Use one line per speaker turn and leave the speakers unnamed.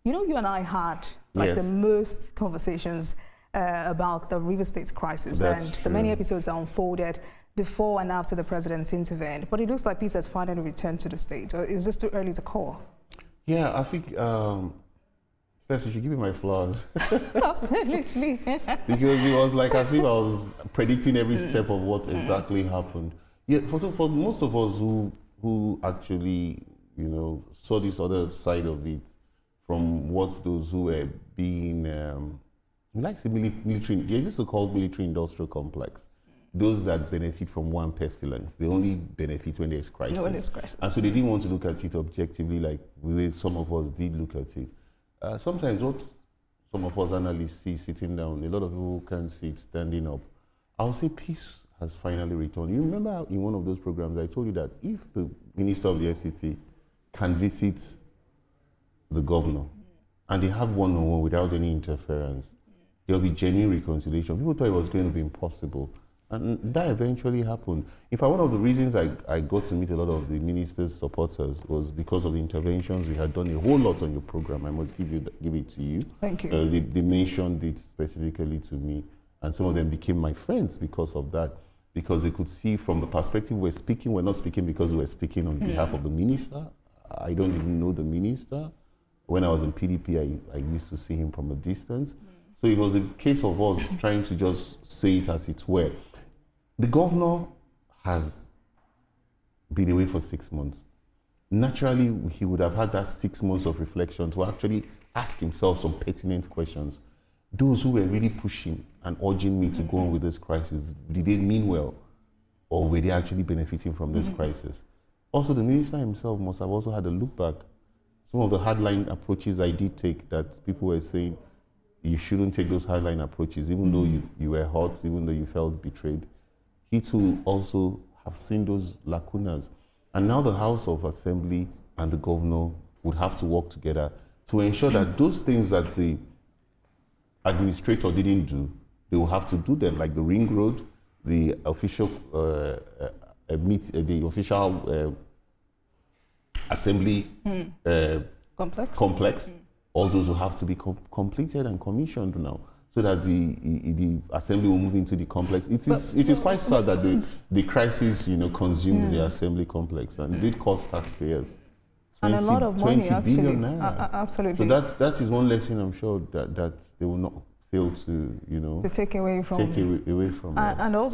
You know, you and I had like the most conversations about the River State crisis.
That's
and
true.
The many episodes that unfolded before and after the president intervened. But it looks like peace has finally returned to the state. Or is this too early to call?
Yeah, I think first you should give me my flowers.
Absolutely.
Because it was like as if I was predicting every step of what exactly happened. Yeah, for most of us who actually, you know, saw this other side of it, from what those who were being, we like to say military, there's this so-called military-industrial complex. Those that benefit from one pestilence, they only benefit when there's crisis.
No, when there's crisis.
And so they didn't want to look at it objectively like the way some of us did look at it. Sometimes what some of us analysts see sitting down, a lot of people can't see it standing up. I would say peace has finally returned. You remember in one of those programs, I told you that if the Minister of the FCT can visit the governor and they have one-on-one without any interference, there'll be genuine reconciliation. People thought it was going to be impossible. And that eventually happened. In fact, one of the reasons I got to meet a lot of the minister's supporters was because of the interventions we had done a whole lot on your program. I must give it to you.
Thank you.
They mentioned it specifically to me, and some of them became my friends because of that, because they could see from the perspective we're not speaking because we're speaking on behalf of the minister. I don't even know the minister. When I was in PDP, I used to see him from a distance. So it was a case of us trying to just say it as it were. The governor has been away for 6 months. Naturally, he would have had that 6 months of reflection to actually ask himself some pertinent questions. Those who were really pushing and urging me to go on with this crisis, did they mean well? Or were they actually benefiting from this crisis? Also, the minister himself must have also had a look back. Some of the hardline approaches I did take that people were saying, you shouldn't take those hardline approaches, even though you were hurt, even though you felt betrayed. He too also have seen those lacunas. And now the House of Assembly and the governor would have to work together to ensure that those things that the administrator didn't do, they will have to do them, like the ring road, the official assembly complex. All those will have to be completed and commissioned now, so that the assembly will move into the complex. It is quite sad that the crisis, you know, consumed the assembly complex and did cost taxpayers 20,
and a lot of money,
20 billion naira.
Absolutely.
So that is one lesson I'm sure that they will not fail to, you know,
to take away from
us.
And also